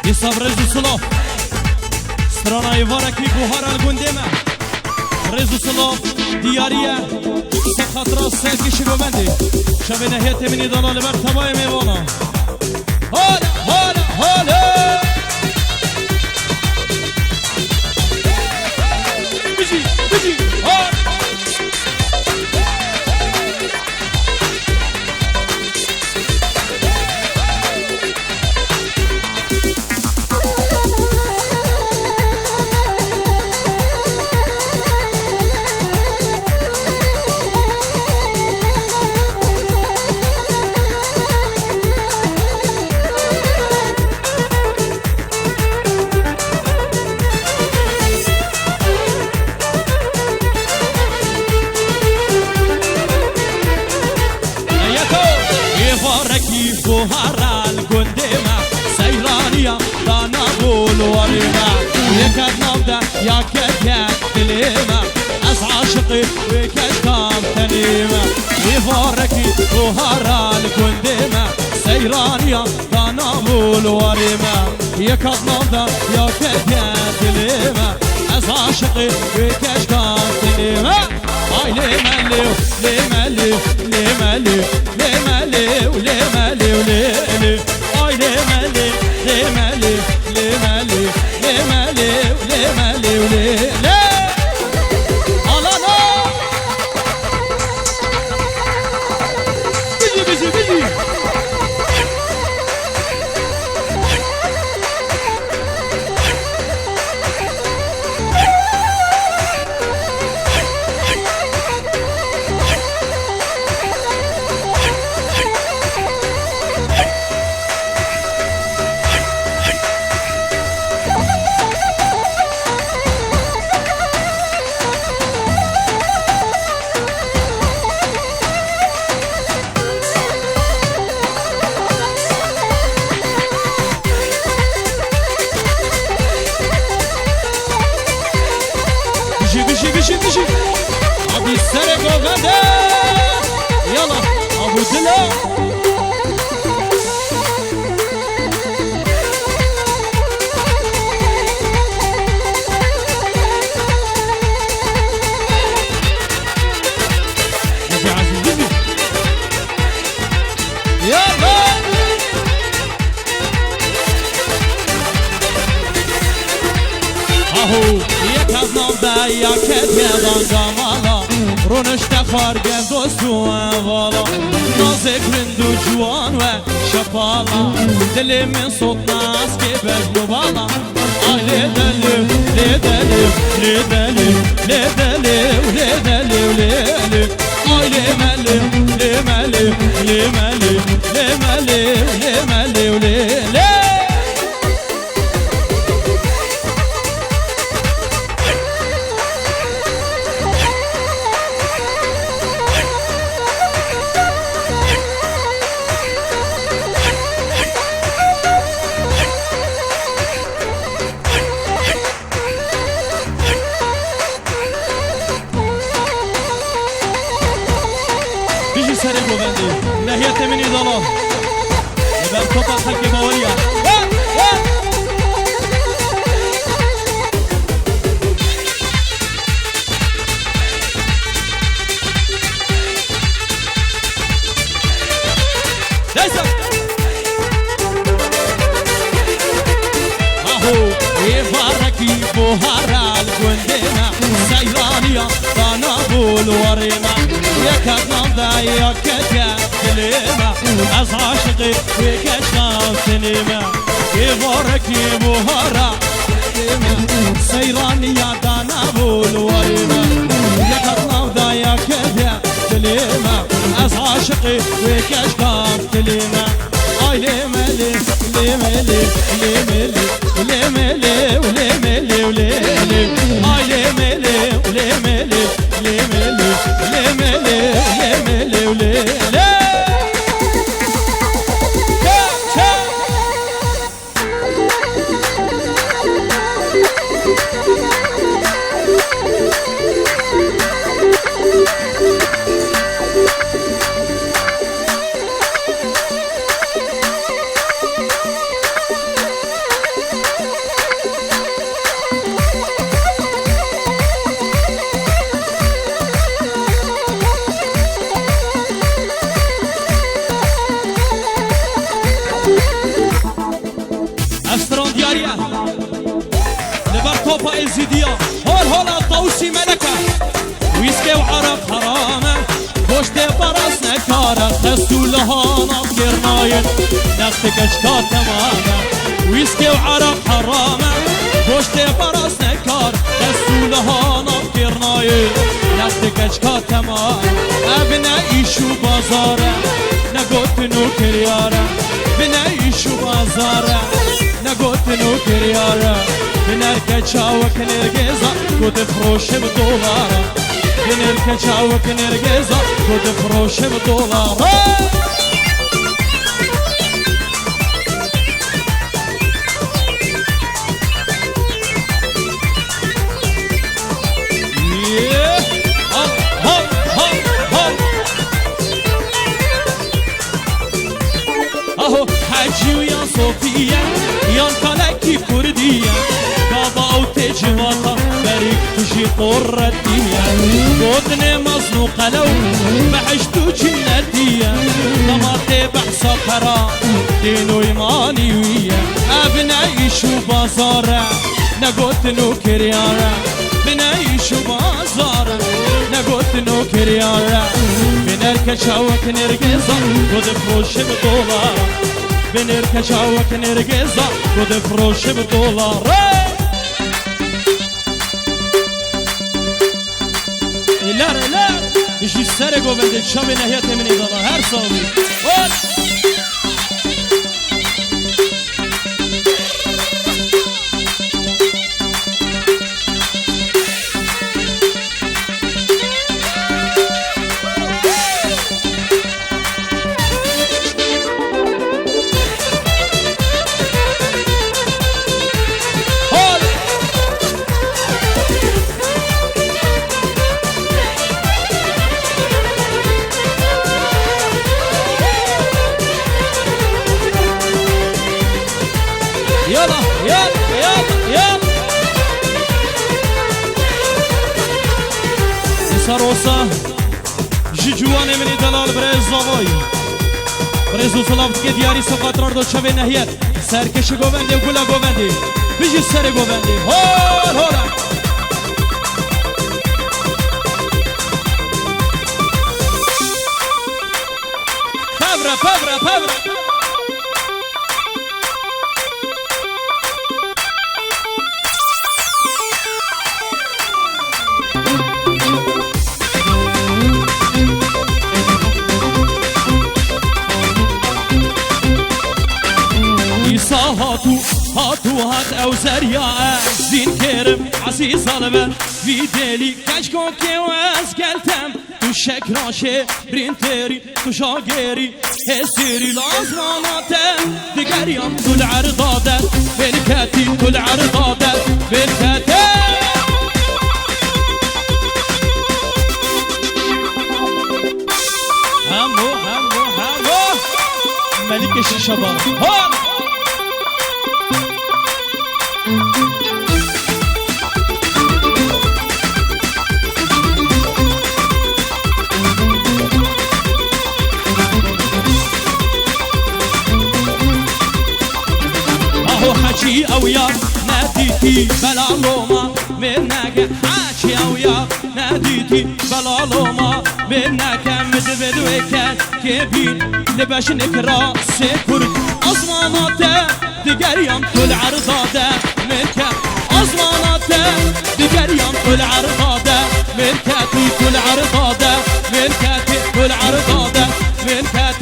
يصاب رزو صلاف سترانا يفاركي بوهارا القندمة رزو صلاف ديارية سخطرة سيكي شبابندي شبنا هيتي مني ضلال برتبايا ميوانا هولا هولا هولا بيجي بيجي هولا بوهارا القندمة سيرانية دانا بول ورمة يكاد نبدا يا كتيات كلمة أس عاشقي ويكاد كام تنيمة يفاركي بوهارا القندمة سيرانية دانا بول ورمة يكاد نبدا يا كتيات كلمة أس عاشقي ويكاد كام تنيمة اي لمليو لمليو لمليو لمليو لمليو لمليو اي لمليو لمليو لمليو لمليو لمليو لمليو الله لا بيجي بيجي بيجي بيجي ابي السرق وغدا يلا ابو دلا بيجي عزيز بيجي يلا اهو يكذب دايا كتيدان جمالا رونشت خارج دوستو والا نازك رندو جوان و شفالا دل من صوت ناس که بجلو بالا آی لیدلیو لیدلیو لیدلیو لیدلیو لیدلیو لیدلیو آی لیملیو لیملیو لیملیو لیملیو لیملیو لیدلیو سري بوغندي نهيت مني ظلام يبقى الكوبا خلقي بوليا ليس اهو يفاركي بوهارا القندمة سيرانية دانا بول ورمة يكاد نبدا يا كتيات كلمة أز عاشقي ويكاد كام سنيمة يفاركي بوهارا سيرانية دانا بول ورمة يكاد نبدا يا كتيات كلمة أز عاشقي ويكاد كام كلمة اي لملي لملي لملي لملي ولملي ولملي اي لملي ولملي لملي لملي لملي ولملي ديارية لبر توبا ازيديا هول هول الطوسي ملكة ويسكي وعرق حرامة بوشتي براس نكارة خستو لهانا بكرناين نختك اشكال تماما ويسكي وعرق حرامة بوشتي براس نكار خستو لهانا بكرناين نختك اشكال تماما ابنائيشو بازارة نقوت نوكريارة بنعيشو بازارة نقوت نوكريارة بنركة شاوك نرقزة قد فروش بدولارة بنركة شاوك نرقزة قد فروش بدولارة حجي ويا صوفيا يا كلاكي كردية بابا وتجواتا بريك تجي طردية قوتني مصنوقة لو بحشتو جنتية طماطي بحصة قرا دينو إيماني ويا أبنعيشو بازارة نقوت نوكريارة بنعيشو بازارة نقوت نوكريارة بنركة شاوك نرقزة قد فروش بدولارة بنركة شاوك نرقزة قد فروش بدولارة لا بيجي السرق وبدت شابي نهيت من إضالة هر صوبي سروسا جوانه من دلال برز زوای برز صلافت که دیاری سقاطرار دو شب نهیت سرکش گوونده گلا گوونده بیجی سر گوونده هول هولا پبره هات او زرياء زين كرم عزيز البر في ديلي كشكو كيواز قلتم تو شكراشي برينتري تو شاقيري هسيري لازماناتم دقريم تو العرضادة بركاتي تو العرضادة بركاتي همو ملك الشباب هون حاجي او يا ناديتي بلا لوما منك حاجي او يا ناديتي بلا لوما منك مدبد وكان كبير لباش نكرا سكر ازماناته دقريم كل عرضاده منك ازماناته دقريم كل عرضاده منك كل عرضاده منك كل عرضاده منك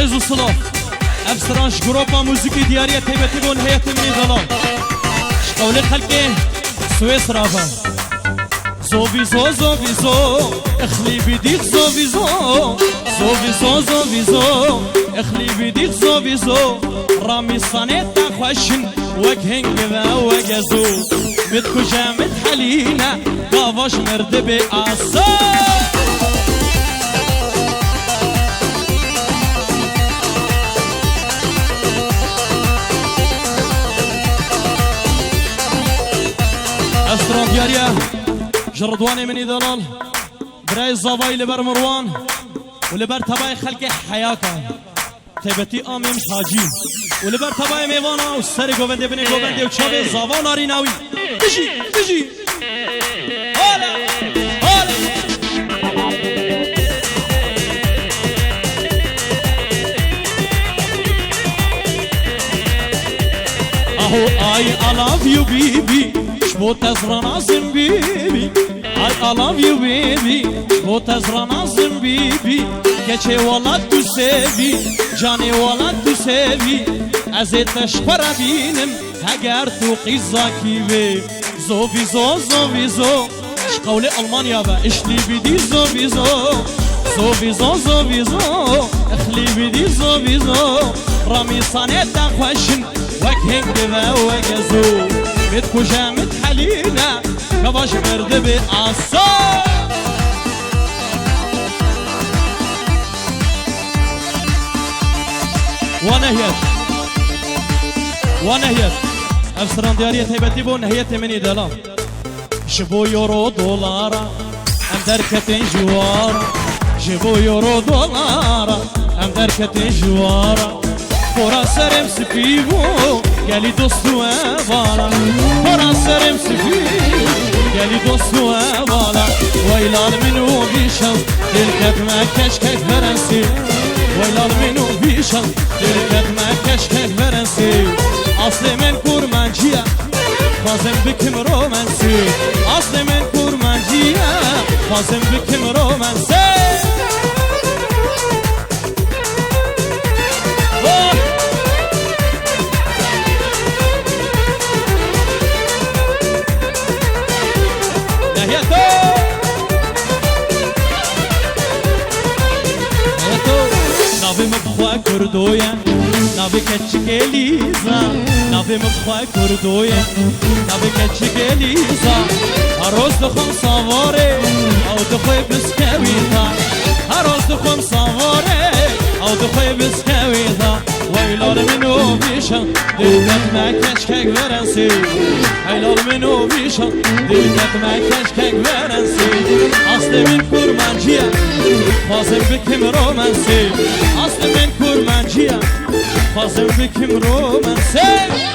رزو صلاف افسرانش جروبا موسيقي ديارية تيبتيبون هيئة مني ظلام شقولي خلقين سويس رافا زوفيزو زوفيزو اخلي بيديك زوفيزو زوفيزو زوفيزو اخلي بيديك زوفيزو رامي صانيتا خوشن وجهن كذا وجزو متكوشة متحلينا قافش مرد بأسا أستران دياريا جردواني مني دلال براي الزباي لبر مروان ولبر تباي خلق حياكا تبتي آمیم حاجی ولبر تباي ميوانا وسر گوونده بني گوونده وچاوه زاوان آری ناوی بجي بجي هالا هالا اهو I love you baby شبو تزران عزم بيبي I love you baby شبو تزران عزم بيبي كچه ولد تو سيبي جاني ولد تو سيبي ازيت اشپر بينم هگر تو قيزاكي بي زو بيزو زو بيزو قول ألمانيا با اشلي بدي زو بيزو زو بيزو زو بيزو اخلي بدي زو بيزو رامي صانيت خوشن وكهن دبا وجزو متكوشة متحلينا كباش مرد بأسا ونهيت أفسران ديارية هيبتي بو نهيت مني دلال جبو يورو دولارا ام دركتين جوارا جبو يورو دولارا ام دركتين جوارا فورا سرم سفيبو قالي دوستو بالا فورا سرم سفيبو قالي دوستو بالا ويلال منو بيشل دلكت ما كشكك فرنسي ويلال منو بيشل دلكت ما كشكك فرنسي اصل من كورمانجيا فازم بكم رومانسي اصل من كورمانجيا فازم بكم رومانسي نافي مبخوا كردويا نافي كتشكيليزا نافي مبخوا كردويا نافي كتشكيليزا هروز دخم صواري او دخوي بسكويتا هروز دخم صواري او دخوي بسكويتا ويلال منو بيشا دلتك ما كشكك فرنسي ويلال منو بيشا دلتك ما كشكك فرنسي اصل من كورمانجيا فازم بكم رومانسي اصل من كورمانجيا فازم بكم رومانسي